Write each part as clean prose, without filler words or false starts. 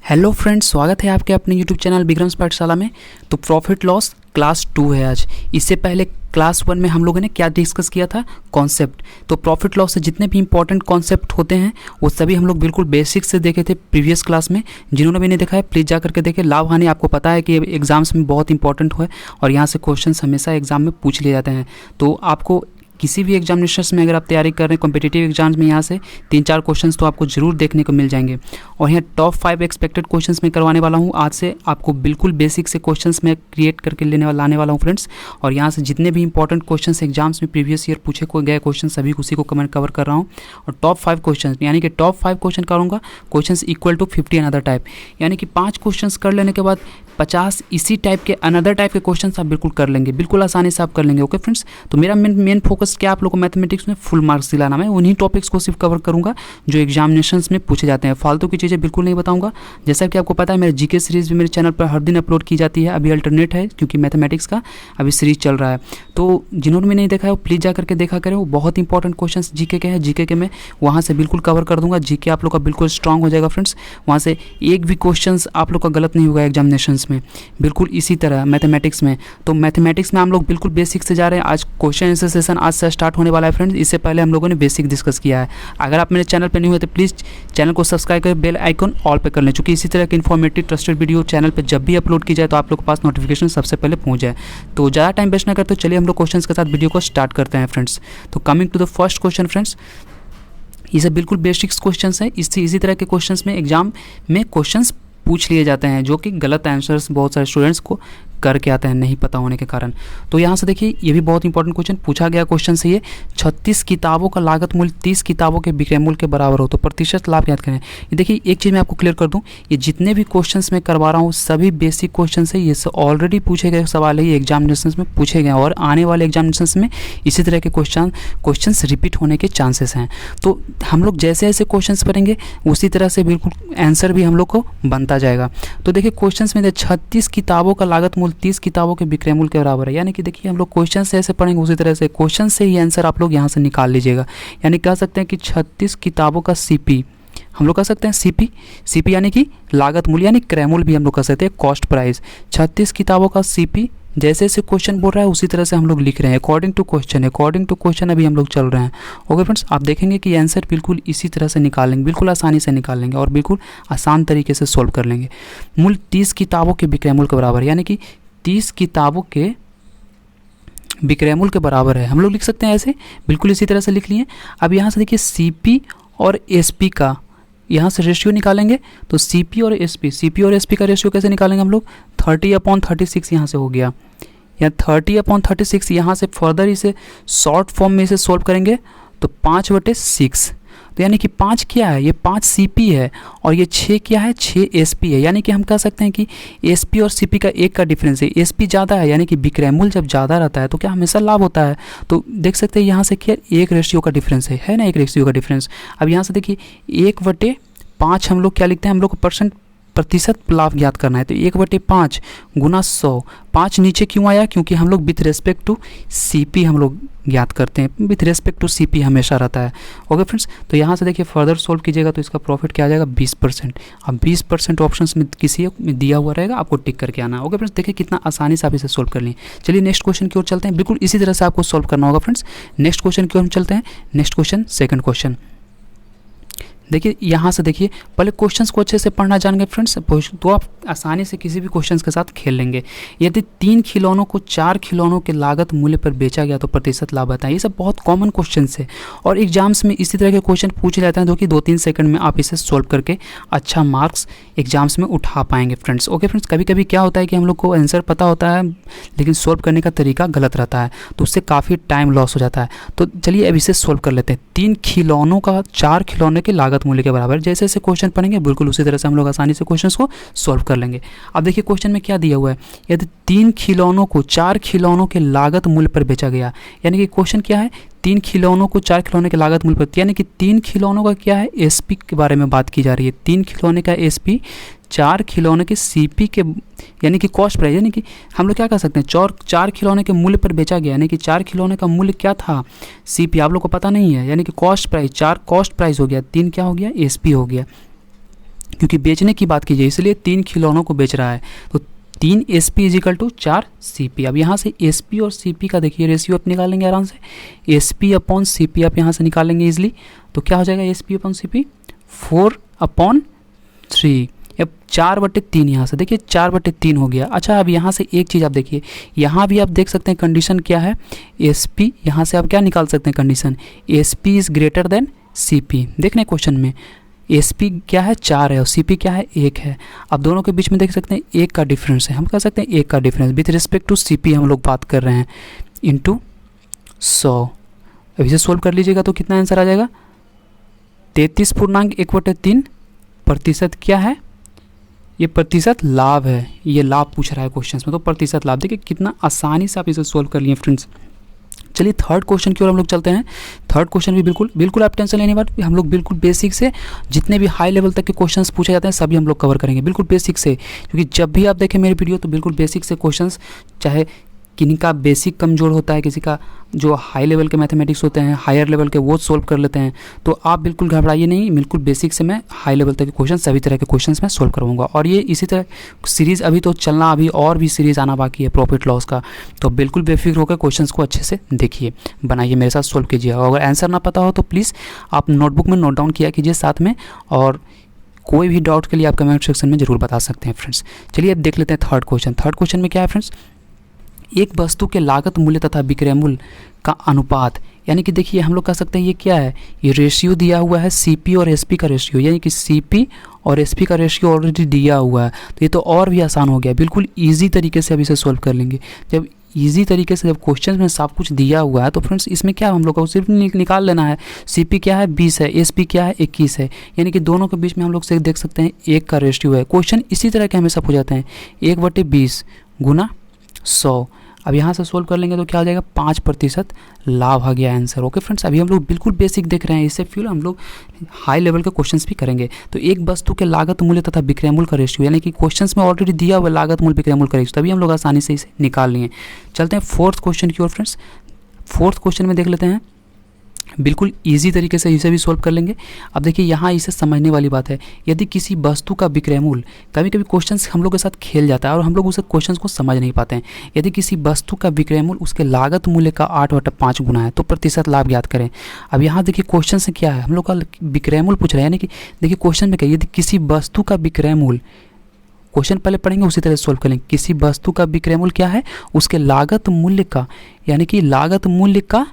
Hello friends, स्वागत है आपके अपने यूट्यूब चैनल बिक्रम्स पाठशाला में। तो प्रॉफिट लॉस क्लास 2 है आज। इससे पहले क्लास 1 में हम लोगों ने क्या डिस्कस किया था, कॉन्सेप्ट। तो प्रॉफिट लॉस से जितने भी इंपॉर्टेंट कॉन्सेप्ट होते हैं वो सभी हम लोग बिल्कुल बेसिक से देखे थे प्रीवियस क्लास में। जिन्होंने भी नहीं देखा है प्लीज़ जा करके देखें। लाभ हानि आपको पता है कि एग्जाम्स में बहुत इंपॉर्टेंट है और यहाँ से क्वेश्चन हमेशा एग्जाम में पूछ लिए जाते हैं। तो आपको किसी भी एग्जामिनेशंस में अगर आप तैयारी कर रहे हैं कॉम्पिटिटिव एग्जाम्स में, यहाँ से 3-4 क्वेश्चंस तो आपको जरूर देखने को मिल जाएंगे। और यहाँ टॉप 5 एक्सपेक्टेड क्वेश्चंस में करवाने वाला हूँ आज से। आपको बिल्कुल बेसिक से क्वेश्चंस में क्रिएट करके लाने वाला हूँ फ्रेंड्स। और यहाँ से जितने भी इंपॉर्टेंट क्वेश्चंस एग्जाम्स में प्रीवियस ईयर पूछे गए क्वेश्चन सभी उसी को कवर कर रहा हूँ। और टॉप 5 क्वेश्चन यानी कि टॉप 5 क्वेश्चन करूँगा, question equal to 50 another type, यानी कि 5 क्वेश्चन कर लेने के बाद 50 इसी टाइप के अनदर टाइप के क्वेश्चन आप बिल्कुल कर लेंगे, बिल्कुल आसानी से आप कर लेंगे। ओके फ्रेंड्स, तो मेरा मेन फोकस क्या आप लोगों को मैथमेटिक्स में फुल मार्क्स दिलाना। मैं उन्हीं टॉपिक्स को सिर्फ कवर करूंगा जो एग्जामिनेशंस में पूछे जाते हैं। फालतू की चीज़ें बिल्कुल नहीं बताऊंगा। जैसा कि आपको पता है मेरे जीके सीरीज भी मेरे चैनल पर हर दिन अपलोड की जाती है। अभी अल्टरनेट है क्योंकि मैथमेटिक्स का अभी सीरीज चल रहा है। तो जिन्होंने भी नहीं देखा है वो प्लीज़ जा करके देखा करें। वो बहुत इंपॉर्टेंट क्वेश्चन जीके के हैं। जीके के मैं वहाँ से बिल्कुल कवर कर दूंगा। जीके आप लोग का बिल्कुल स्ट्रांग हो जाएगा फ्रेंड्स। वहाँ से एक भी क्वेश्चन आप लोग का गलत नहीं होगा एग्जामिनेशंस में। बिल्कुल इसी तरह मैथमेटिक्स में, तो मैथमेटिक्स में हम लोग बिल्कुल बेसिक से जा रहे हैं। आज क्वेश्चन आंसर सेशन आज से स्टार्ट होने वाला है फ्रेंड्स। इससे पहले हम लोगों ने बेसिक डिस्कस किया है। अगर आप मेरे चैनल पर नहीं हुए तो प्लीज़ चैनल को सब्सक्राइब करें, बेल आइकन ऑल पे कर लें, क्योंकि इसी तरह की इन्फॉर्मेटिव ट्रस्टेड वीडियो चैनल पर जब भी अपलोड की जाए तो आप लोग के पास नोटिफिकेशन सबसे पहले पहुँच जाए। तो ज़्यादा टाइम वेस्ट ना करते, तो चलिए हम लोग क्वेश्चन के साथ वीडियो को स्टार्ट करते हैं फ्रेंड्स। तो coming to the first question friends, ये सब बिल्कुल बेसिक्स क्वेश्चंस हैं। इसी तरह के क्वेश्चंस में एग्जाम में क्वेश्चंस पूछ लिए जाते हैं जो कि गलत आंसर्स बहुत सारे स्टूडेंट्स को करके आते हैं नहीं पता होने के कारण। तो यहाँ से देखिए ये भी बहुत इंपॉर्टेंट क्वेश्चन पूछा गया। क्वेश्चन से ये 36 किताबों का लागत मूल्य 30 किताबों के विक्रय मूल्य के बराबर हो तो प्रतिशत लाभ याद करें। ये देखिए एक चीज़ मैं आपको क्लियर कर दूं, ये जितने भी क्वेश्चंस मैं करवा रहा हूँ सभी बेसिक क्वेश्चन है। ये ऑलरेडी पूछे गए सवाल है, ये एग्जामिनेशन में पूछे गए और आने वाले एग्जामिनेशन में इसी तरह के क्वेश्चन रिपीट होने के चांसेस हैं। तो हम लोग जैसे जैसे क्वेश्चन पढ़ेंगे उसी तरह से बिल्कुल आंसर भी हम लोग को बनता जाएगा। तो देखिए क्वेश्चन में 36 किताबों का लागत मूल्य 30 किताबों के विक्रय मूल्य के बराबर है। यानी कि देखिए हम लोग क्वेश्चन से ऐसे पढ़ेंगे उसी तरह से क्वेश्चन से ही आंसर आप लोग यहाँ से निकाल लीजिएगा। यानी कह सकते हैं कि 36 किताबों का सीपी हम लोग कह सकते हैं सीपी यानी कि लागत मूल्य, यानी क्रय मूल्य भी हम लोग कह सकते हैं कॉस्ट प्राइस। 36 किताबों का सीपी जैसे जैसे क्वेश्चन बोल रहा है उसी तरह से हम लोग लिख रहे हैं अकॉर्डिंग टू क्वेश्चन अभी हम लोग चल रहे हैं। ओके फ्रेंड्स, आप देखेंगे कि आंसर बिल्कुल इसी तरह से निकाल लेंगे, बिल्कुल आसानी से निकाल लेंगे और बिल्कुल आसान तरीके से सोल्व कर लेंगे। मूल्य 30 किताबों के विक्रय मूल्य के बराबर, यानी कि 30 किताबों के विक्रय मूल्य के बराबर है। हम लोग लिख सकते हैं ऐसे, बिल्कुल इसी तरह से लिख लिए। अब यहाँ से देखिए सीपी और एसपी का यहाँ से रेशियो निकालेंगे। तो सीपी और एसपी का रेशियो कैसे निकालेंगे हम लोग, 30/36 यहाँ से हो गया। या 30/36 यहाँ से फर्दर इसे शॉर्ट फॉर्म में इसे सोल्व करेंगे तो 5/6। तो यानी कि 5 क्या है, ये 5 सीपी है और ये 6 क्या है, 6 एसपी है। यानी कि हम कह सकते हैं कि एसपी और सीपी का एक का डिफरेंस है। एसपी ज़्यादा है यानी कि विक्रय मूल्य जब ज़्यादा रहता है तो क्या हमेशा लाभ होता है। तो देख सकते हैं यहाँ से क्या 1 रेशियो का डिफरेंस है ना, 1 रेशियो का डिफरेंस। अब यहाँ से देखिए 1/5 हम लोग क्या लिखते हैं, हम लोग को प्रतिशत लाभ ज्ञात करना है। तो 1/5 गुना 100, 5 नीचे क्यों आया, क्योंकि हम लोग विथ रेस्पेक्ट टू सीपी हम लोग ज्ञात करते हैं। विथ रेस्पेक्ट टू सीपी हमेशा रहता है। ओके फ्रेंड्स, तो यहाँ से देखिए फर्दर सोल्व कीजिएगा तो इसका प्रॉफिट क्या आ जाएगा, 20%। अब 20% ऑप्शन में किसी में दिया हुआ रहेगा, आपको टिक करके आना है। ओके फ्रेंड्स, देखिए कितना आसानी से आप इसे सोल्व कर लें। चलिए नेक्स्ट क्वेश्चन की ओर चलते हैं। बिल्कुल इसी तरह से आपको सोल्व करना होगा फ्रेंड्स। नेक्स्ट क्वेश्चन की ओर हम चलते हैं। नेक्स्ट क्वेश्चन सेकंड क्वेश्चन देखिए यहाँ से देखिए पहले क्वेश्चंस को अच्छे से पढ़ना जान गए फ्रेंड्स तो आप आसानी से किसी भी क्वेश्चंस के साथ खेल लेंगे। यदि 3 खिलौनों को 4 खिलौनों के लागत मूल्य पर बेचा गया तो प्रतिशत लाभ आता है। ये सब बहुत कॉमन क्वेश्चंस है और एग्जाम्स में इसी तरह के क्वेश्चन पूछ जाते हैं जो कि 2-3 सेकंड में आप इसे सोल्व करके अच्छा मार्क्स एग्जाम्स में उठा पाएंगे फ्रेंड्स। ओके फ्रेंड्स, कभी कभी क्या होता है कि हम लोग को आंसर पता होता है लेकिन सोल्व करने का तरीका गलत रहता है तो उससे काफ़ी टाइम लॉस हो जाता है। तो चलिए अब इसे सोल्व कर लेते हैं। 3 खिलौनों का 4 खिलौने के लागत मूल्य के बराबर। जैसे जैसे क्वेश्चन पढ़ेंगे बिल्कुल उसी तरह से हम लोग आसानी से क्वेश्चंस को सॉल्व कर लेंगे। अब देखिए क्वेश्चन में क्या दिया हुआ है, यदि 3 खिलौनों को 4 खिलौनों के लागत मूल्य पर बेचा गया, यानी कि क्वेश्चन क्या है, 3 खिलौनों को 4 खिलौने के लागत मूल्य पर, यानी कि 3 खिलौनों का क्या है, एसपी के बारे में बात की जा रही है। 3 खिलौने का एसपी, 4 खिलौने के सीपी के यानी कि कॉस्ट प्राइस, यानी कि हम लोग क्या कह सकते हैं 4 खिलौने के मूल्य पर बेचा गया, यानी कि 4 खिलौने का मूल्य क्या था, सीपी आप लोग को पता नहीं है, यानी कि कॉस्ट प्राइस 4 कॉस्ट प्राइस हो गया, 3 क्या हो गया, एसपी हो गया। क्योंकि बेचने की बात कीजिए इसलिए 3 खिलौनों को बेच रहा है, तो 3 SP इजिकल टू 4 CP। अब यहाँ से SP और CP का देखिए रेशियो आप निकालेंगे आराम से, SP अपॉन CP आप यहाँ से निकालेंगे इजिली, तो क्या हो जाएगा SP अपॉन CP 4/3। अब 4/3 यहाँ से देखिए 4/3 हो गया। अच्छा अब यहाँ से एक चीज़ आप देखिए, यहाँ भी आप देख सकते हैं कंडीशन क्या है, SP यहाँ से आप क्या निकाल सकते हैं condition, SP is greater than CP। देख रहे हैं क्वेश्चन में SP क्या है 4 है और CP क्या है 1 है। अब दोनों के बीच में देख सकते हैं 1 का डिफरेंस है, हम कह सकते हैं 1 का difference with respect to CP हम लोग बात कर रहे हैं, इंटू 100। अब इसे सोल्व कर लीजिएगा तो कितना आंसर आ जाएगा, 33.1/3% क्या है, ये प्रतिशत लाभ है, ये लाभ पूछ रहा है क्वेश्चन में, तो प्रतिशत लाभ देखिए कितना आसानी से आप इसे सोल्व कर लिए फ्रेंड्स। चलिए थर्ड क्वेश्चन की ओर हम लोग चलते हैं। थर्ड क्वेश्चन भी बिल्कुल आप टेंशन लेने वाले, हम लोग बिल्कुल बेसिक से जितने भी हाई लेवल तक के क्वेश्चंस पूछे जाते हैं सभी हम लोग कवर करेंगे बिल्कुल बेसिक से, क्योंकि जब भी आप देखें मेरी वीडियो तो बिल्कुल बेसिक से क्वेश्चंस, चाहे किनका बेसिक कमज़ोर होता है, किसी का जो हाई लेवल के मैथमेटिक्स होते हैं हायर लेवल के वो सोल्व कर लेते हैं, तो आप बिल्कुल घबराइए नहीं, बिल्कुल बेसिक से मैं हाई लेवल तक के क्वेश्चन सभी तरह के क्वेश्चंस मैं सोल्व करवाऊंगा। और ये इसी तरह सीरीज़ अभी तो चलना, अभी और भी सीरीज़ आना बाकी है प्रॉफिट लॉस का, तो बिल्कुल बेफिक्र होकर क्वेश्चंस को अच्छे से देखिए, बनाइए, मेरे साथ सोल्व कीजिए। और अगर आंसर ना पता हो तो प्लीज़ आप नोटबुक में नोट डाउन किया कीजिए साथ में, और कोई भी डाउट के लिए आप कमेंट सेक्शन में जरूर बता सकते हैं फ्रेंड्स। चलिए अब देख लेते हैं थर्ड क्वेश्चन। थर्ड क्वेश्चन में क्या है फ्रेंड्स, एक वस्तु के लागत मूल्य तथा विक्रय मूल्य का अनुपात, यानी कि देखिए हम लोग कह सकते हैं ये क्या है, ये रेशियो दिया हुआ है CP और SP का रेशियो, यानी कि CP और SP का रेशियो ऑलरेडी दिया हुआ है, तो ये तो और भी आसान हो गया, बिल्कुल ईजी तरीके से अब इसे सोल्व कर लेंगे। जब ईजी तरीके से जब क्वेश्चन में सब कुछ दिया हुआ है तो फ्रेंड्स इसमें क्या हम लोग को सिर्फ निकाल लेना है, CP क्या है 20 है, SP क्या है 21 है, यानी कि दोनों के बीच में हम लोग से देख सकते हैं 1 का रेशियो है। क्वेश्चन इसी तरह के हमेशा पूछ जाते हैं, 1/20 गुना 100। अब यहाँ से सोल्व कर लेंगे तो क्या हो जाएगा, 5% लाभ आ गया आंसर। ओके फ्रेंड्स, अभी हम लोग बिल्कुल बेसिक देख रहे हैं, इससे फिर हम लोग हाई लेवल के क्वेश्चंस भी करेंगे। तो एक वस्तु के लागत मूल्य तथा विक्रय मूल्य का रेशियो, यानी कि क्वेश्चंस में ऑलरेडी दिया हुआ लागत मूल्य विक्रय मूल्य का रेशियो, तभी हम लोग आसानी से इसे निकाल लिए। चलते हैं फोर्थ क्वेश्चन की ओर फ्रेंड्स। फोर्थ क्वेश्चन में देख लेते हैं, बिल्कुल इजी तरीके से इसे भी सोल्व कर लेंगे। अब देखिए यहाँ इसे समझने वाली बात है, यदि किसी वस्तु का विक्रय मूल्य, कभी कभी क्वेश्चंस हम लोग के साथ खेल जाता है और हम लोग उस क्वेश्चंस को समझ नहीं पाते हैं। यदि किसी वस्तु का विक्रय मूल्य उसके लागत मूल्य का 8/5 गुना है तो प्रतिशत लाभ ज्ञात करें। अब यहाँ देखिए क्वेश्चन से क्या है, हम लोग का विक्रय मूल्य पूछ रहे हैं, यानी कि देखिए क्वेश्चन में क्या, यदि किसी वस्तु का विक्रय मूल्य, क्वेश्चन पहले पढ़ेंगे उसी तरह सोल्व करेंगे, किसी वस्तु का विक्रय मूल्य क्या है, उसके लागत मूल्य का, यानी कि लागत मूल्य का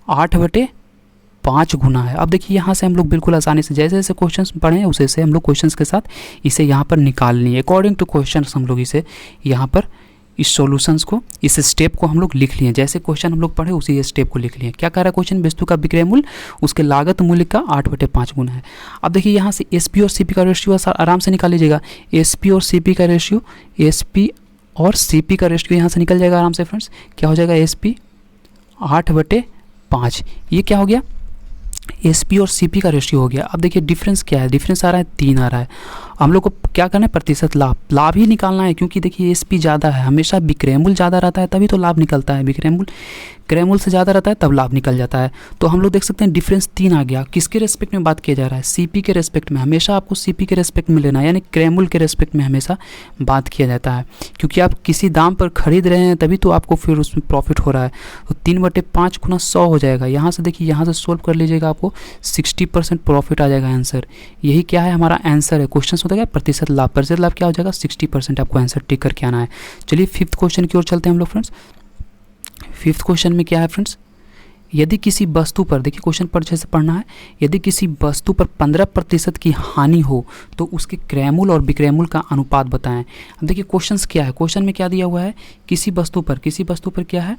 8/5 गुना है। अब देखिए यहाँ से हम लोग बिल्कुल आसानी से जैसे जैसे क्वेश्चंस पढ़े हैं उसे हम लोग क्वेश्चंस के साथ इसे यहाँ पर निकाल लिए, अकॉर्डिंग टू क्वेश्चंस हम लोग इसे यहाँ पर इस सॉल्यूशंस को, इस स्टेप को हम लोग लिख लिए, जैसे क्वेश्चन हम लोग पढ़े उसी स्टेप को लिख लिए। क्या कह रहा है क्वेश्चन, वस्तु का विक्रय मूल्य उसके लागत मूल्य का 8/5 गुना है। अब देखिए यहाँ से SP और CP का रेशियो आराम से निकाल लीजिएगा, SP और CP का रेशियो, SP और CP का रेशियो यहाँ से निकल जाएगा आराम से फ्रेंड्स। क्या हो जाएगा, SP 8/5, ये क्या हो गया, SP और CP का रेशियो हो गया। अब देखिए डिफरेंस क्या है, डिफरेंस आ रहा है 3 आ रहा है। हम लोग को क्या करना है, प्रतिशत लाभ ही निकालना है, क्योंकि देखिए SP ज़्यादा है, हमेशा विक्रय मूल्य ज़्यादा रहता है तभी तो लाभ निकलता है, विक्रय मूल्य से ज़्यादा रहता है तब लाभ निकल जाता है। तो हम लोग देख सकते हैं डिफरेंस 3 आ गया। किसके रेस्पेक्ट में बात किया जा रहा है, CP के रेस्पेक्ट में, हमेशा आपको CP के रेस्पेक्ट में लेना है, यानी क्रय मूल्य के रेस्पेक्ट में हमेशा बात किया जाता है, क्योंकि आप किसी दाम पर खरीद रहे हैं तभी तो आपको फिर उसमें प्रॉफिट हो रहा है। तो 3/5 गुना 100 हो जाएगा। यहाँ से देखिए, यहाँ से सोल्व कर लीजिएगा, आपको 60% प्रॉफिट आ जाएगा आंसर। यही क्या है, हमारा आंसर है। क्वेश्चन होता है प्रतिशत लाभ क्या हो जाएगा, 60% आपको आंसर टिक करके आना है। चलिए फिफ्थ क्वेश्चन की ओर चलते हैं हम लोग फ्रेंड्स। फिफ्थ क्वेश्चन में क्या है फ्रेंड्स, यदि किसी वस्तु पर, देखिए क्वेश्चन पर जैसे पढ़ना है, यदि किसी वस्तु पर 15% की हानि हो तो उसके क्रय मूल्य और विक्रय मूल्य का अनुपात बताएं। अब देखिए क्वेश्चन क्या है, क्वेश्चन में क्या दिया हुआ है, किसी वस्तु पर क्या है,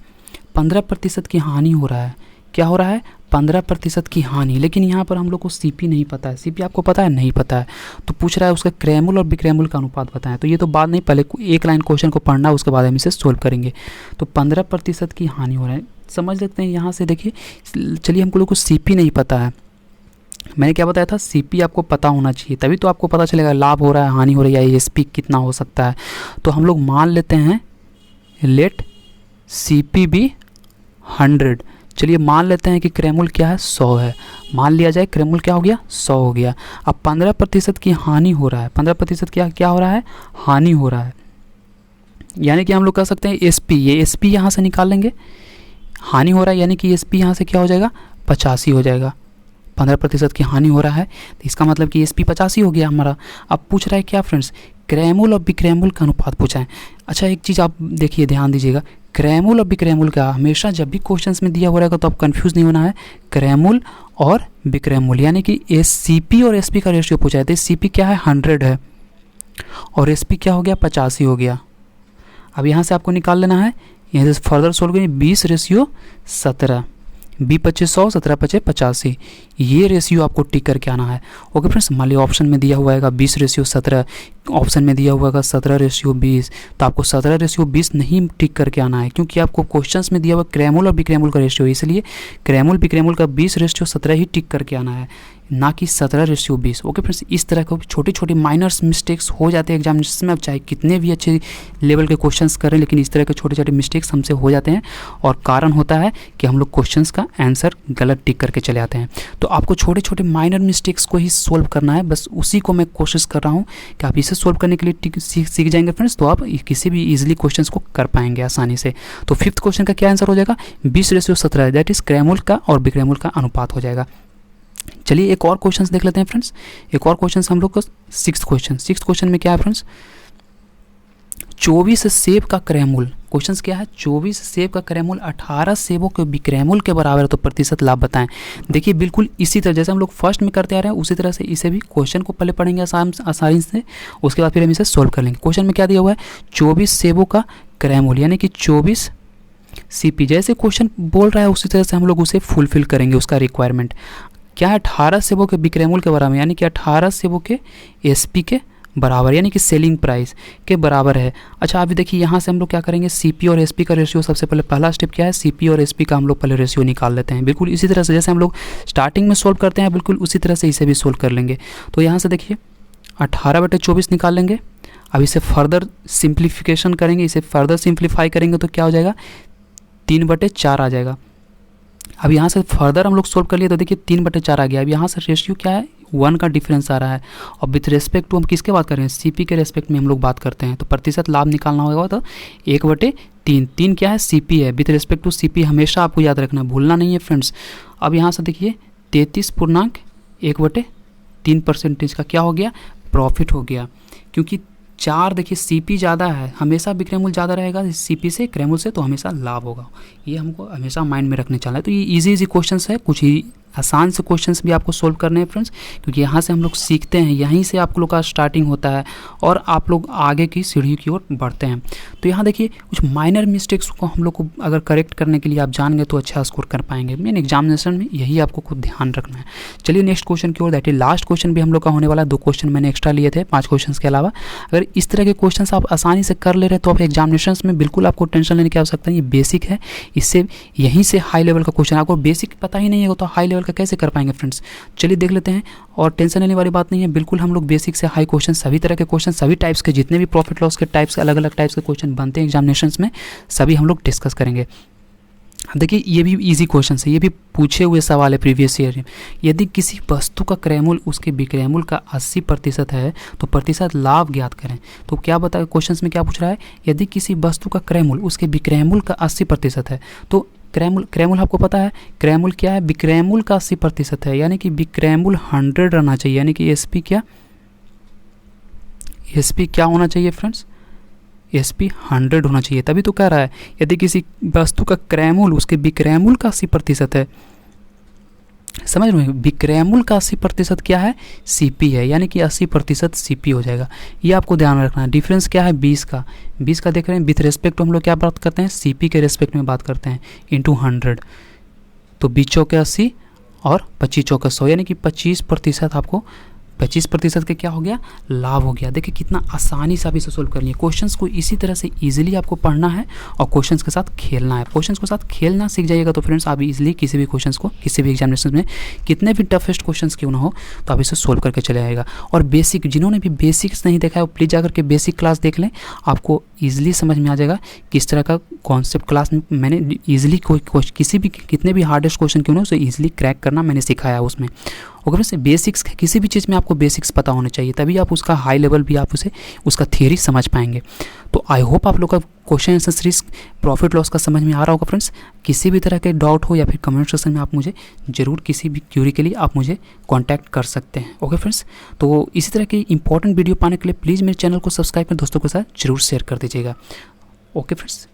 15% की हानि हो रहा है। क्या हो रहा है, 15% की हानि। लेकिन यहाँ पर हम लोग को CP नहीं पता है, CP आपको पता है, नहीं पता है, तो पूछ रहा है उसका क्रय मूल्य और विक्रय मूल्य का अनुपात बताएं। तो ये तो बात नहीं, पहले एक लाइन क्वेश्चन को पढ़ना, उसके बाद हम इसे सोल्व करेंगे। तो 15% की हानि हो रहा है, समझ सकते हैं यहाँ से। देखिए चलिए, हमको लोग को CP नहीं पता है, मैंने क्या बताया था, CP आपको पता होना चाहिए, तभी तो आपको पता चलेगा लाभ हो रहा है, हानि हो रही है, SP कितना हो सकता है। तो हम लोग मान लेते हैं लेट CP भी 100। चलिए मान लेते हैं कि क्रैमूल क्या है 100 है, मान लिया जाए क्रैमूल क्या हो गया 100 हो गया। अब 15% की हानि हो रहा है, 15% क्या हो रहा है, हानि हो रहा है, यानी कि हम लोग कह सकते हैं एस पी, ये एस पी यहाँ से निकाल लेंगे, हानि हो रहा है यानी कि एस पी यहाँ से क्या हो जाएगा 85 हो जाएगा। 15% की हानि हो रहा है तो इसका मतलब कि एस पी 85 हो गया हमारा। अब पूछ रहा है क्या फ्रेंड्स, क्रैमूल और बिक्रैमूल का अनुपात पूछा है। अच्छा एक चीज़ आप देखिए, ध्यान दीजिएगा, क्रैमूल और बिक्रैमूल का हमेशा जब भी क्वेश्चंस में दिया हो रहेगा तो आप कंफ्यूज नहीं होना है, क्रैमूल और बिक्रैमूल, यानी कि एस सी पी और एस पी का रेशियो पूछा है। तो सी पी क्या है 100 है और एस पी क्या हो गया 85 हो गया। अब यहाँ से आपको निकाल लेना है, यहाँ से फर्दर सोल्व करिए 20:17, 20/25 100, 17/5 85, ये रेशियो आपको टिक करके आना है। ओके फ्रेंड्स, मान लीजिए ऑप्शन में दिया हुआ है 20:17, ऑप्शन में दिया हुआ है 17:20, तो आपको 17:20 नहीं टिक करके आना है, क्योंकि आपको क्वेश्चंस में दिया हुआ क्रैमूल और बिक्रैमूल का रेशियो, इसलिए क्रैमूल बिक्रैमूल का 20:17 ही टिक करके आना है, ना कि 17:20। ओके फ्रेंड्स, इस तरह के छोटे छोटे माइनर्स मिस्टेक्स हो जाते हैं एग्जामिनेशन में, अब चाहे कितने भी अच्छे लेवल के क्वेश्चंस करें, लेकिन इस तरह के छोटे छोटे मिस्टेक्स हमसे हो जाते हैं और कारण होता है कि हम लोग क्वेश्चंस का आंसर गलत टिक करके चले आते हैं। तो आपको छोटे छोटे माइनर मिस्टेक्स को ही सोल्व करना है, बस उसी को मैं कोशिश कर रहा हूँ कि आप इसे सोल्व करने के लिए सीख जाएंगे फ्रेंड्स, तो आप किसी भी इजीली क्वेश्चंस को कर पाएंगे आसानी से। तो फिफ्थ क्वेश्चन का क्या आंसर हो जाएगा 20:17, दैट इज क्रैमूल का और बिक्रैमूल का अनुपात हो जाएगा। चलिए एक और क्वेश्चन देख लेते हैं फ्रेंड्स, एक और क्वेश्चन हम लोग को सिक्स्थ क्वेश्चन में क्या है फ्रेंड्स, 24 सेब का क्रैमूल, क्वेश्चन क्या है 24 सेब का क्रैमूल 18 सेबों के बिक्रैमूल के बराबर है, तो प्रतिशत लाभ बताएं। देखिए बिल्कुल इसी तरह जैसे हम लोग फर्स्ट में करते आ रहे हैं उसी तरह से इसे भी क्वेश्चन को पहले पढ़ेंगे आसानी से, उसके बाद फिर हम इसे सोल्व कर लेंगे। क्वेश्चन में क्या दिया हुआ है 24 सेबों का क्रैमूल, यानी कि 24 सीपी, जैसे क्वेश्चन बोल रहा है उसी तरह से हम लोग उसे फुलफिल करेंगे। उसका रिक्वायरमेंट क्या है 18 सेबों के बिक्रैमूल के बराबर, यानी कि 18 सेबों के एसपी के बराबर, यानी कि सेलिंग प्राइस के बराबर है। अच्छा अभी देखिए यहाँ से हम लोग क्या करेंगे, सीपी और एसपी का रेशियो, सबसे पहले पहला स्टेप क्या है सीपी और एसपी का हम लोग पहले रेशियो निकाल लेते हैं। बिल्कुल इसी तरह से जैसे हम लोग स्टार्टिंग में सोल्व करते हैं बिल्कुल उसी तरह से इसे भी सोल्व कर लेंगे। तो यहाँ से देखिए 18/24 निकाल लेंगे। अब इसे फर्दर सिंप्लीफिकेशन करेंगे, इसे फर्दर सिंप्लीफाई करेंगे तो क्या हो जाएगा 3/4 आ जाएगा। अब यहाँ से फर्दर हम लोग सोल्व कर लिए तो देखिए 3/4 आ गया। अब यहाँ से रेशियो क्या है 1 का डिफरेंस आ रहा है, और विथ रेस्पेक्ट टू हम किसके बात कर रहे हैं सीपी के रेस्पेक्ट में हम लोग बात करते हैं, तो प्रतिशत लाभ निकालना होगा तो 1/3, 3 क्या है सीपी है, विथ रेस्पेक्ट टू सीपी हमेशा आपको याद रखना है, भूलना नहीं है फ्रेंड्स। अब यहाँ से देखिए 33.1/3% का क्या हो गया प्रॉफिट हो गया, क्योंकि 4 देखिए सीपी ज़्यादा है, हमेशा बिक्रैमूल ज़्यादा रहेगा सीपी से क्रैमूल से, तो हमेशा लाभ होगा। ये हमको हमेशा माइंड में रखने चला है। तो ये इजी क्वेश्चंस है, कुछ ही आसान से क्वेश्चंस भी आपको सोल्व करने हैं फ्रेंड्स, क्योंकि यहाँ से हम लोग सीखते हैं, यहीं से आप लोग का स्टार्टिंग होता है और आप लोग आगे की सीढ़ी की ओर बढ़ते हैं। तो यहाँ देखिए कुछ माइनर मिस्टेक्स को हम लोग को अगर करेक्ट करने के लिए आप जान गए तो अच्छा स्कोर कर पाएंगे। मेन एग्जामिनेशन में यही आपको खुद ध्यान रखना है। चलिए नेक्स्ट क्वेश्चन की ओर, दैट इज लास्ट क्वेश्चन भी हम लोग का होने वाला है। 2 क्वेश्चन मैंने एक्स्ट्रा लिए थे 5 क्वेश्चन के अलावा। अगर इस तरह के क्वेश्चन आप आसानी से कर ले रहे तो आप एग्जामिनेशन में बिल्कुल आपको टेंशन लेने की आवश्यकता नहीं है। बेसिक है, इससे यहीं से हाई लेवल का क्वेश्चन, आपको बेसिक पता ही नहीं है तो हाई लेवल का कैसे कर पाएंगे फ्रेंड्स। चलिए देख लेते हैं, और टेंशन लेने वाली बात नहीं है, बिल्कुल हम लोग बेसिक से हाई क्वेश्चन, सभी तरह के क्वेश्चन, सभी टाइप्स के जितने भी प्रॉफिट लॉस के टाइप्स के अलग अलग टाइप्स के क्वेश्चन बनते हैं एग्जामिनेशंस में, सभी हम लोग डिस्कस करेंगे। देखिए ये भी इजी क्वेश्चन है, ये भी पूछे हुए सवाल है प्रीवियस ईयर में। यदि किसी वस्तु का क्रैमूल उसके बिक्रैमूल का 80% है तो प्रतिशत लाभ ज्ञात करें। तो क्या बता क्वेश्चन में क्या पूछ रहा है, यदि किसी वस्तु का क्रैमूल उसके बिक्रैमूल का 80% है, तो क्रैमूल आपको पता है क्रैमूल क्या है, बिक्रैमूल का 80% है, यानी कि बिक्रैमूल 100 रहना चाहिए, यानी कि एसपी क्या होना चाहिए फ्रेंड्स, एसपी 100 होना चाहिए। तभी तो कह रहा है यदि किसी वस्तु का क्रैमूल उसके बिक्रैमूल का 80% है, समझ रहे हैं, बिक्रैमूल का 80% क्या है सीपी है, यानी कि 80% सीपी हो जाएगा। ये आपको ध्यान रखना है। डिफरेंस क्या है 20 का देख रहे हैं, विथ रेस्पेक्ट हम लोग क्या बात करते हैं सीपी के रेस्पेक्ट में बात करते हैं, इंटू 100, तो 20 चौके 80 और 25 चौके 100, यानी कि 25% आपको 25% के क्या हो गया, लाभ हो गया। देखिए कितना आसानी से आप इसे सोल्व कर लिए। क्वेश्चंस को इसी तरह से इजीली आपको पढ़ना है और क्वेश्चंस के साथ खेलना है। क्वेश्चंस के साथ खेलना सीख जाइएगा तो फ्रेंड्स आप इजीली किसी भी क्वेश्चंस को, किसी भी एग्जामिनेशन में कितने भी टफेस्ट क्वेश्चंस क्यों ना हो तो आप इसे सोल्व करके चले आएगा। और बेसिक, जिन्होंने भी बेसिक्स नहीं देखा है वो प्लीज़ जाकर के बेसिक क्लास देख लें, आपको ईजिली समझ में आ जाएगा किस तरह का कॉन्सेप्ट क्लास में मैंने ईजिली किसी भी कितने भी हार्डेस्ट क्वेश्चन क्यों ना उसे ईजिली क्रैक करना मैंने सिखाया उसमें। ओके फ्रेंड्स, बेसिक्स, किसी भी चीज़ में आपको बेसिक्स पता होने चाहिए, तभी आप उसका हाई लेवल भी आप उसे उसका थियरी समझ पाएंगे। तो आई होप आप लोग का question answer series profit loss का समझ में आ रहा होगा फ्रेंड्स। किसी भी तरह के डाउट हो या फिर कमेंट सेक्शन में आप मुझे जरूर किसी भी क्यूरी के लिए आप मुझे कांटेक्ट कर सकते हैं। ओके फ्रेंड्स, तो इसी तरह की इंपॉर्टेंट वीडियो पाने के लिए प्लीज़ मेरे चैनल को सब्सक्राइब कर दोस्तों के साथ जरूर शेयर कर दीजिएगा। Okay friends.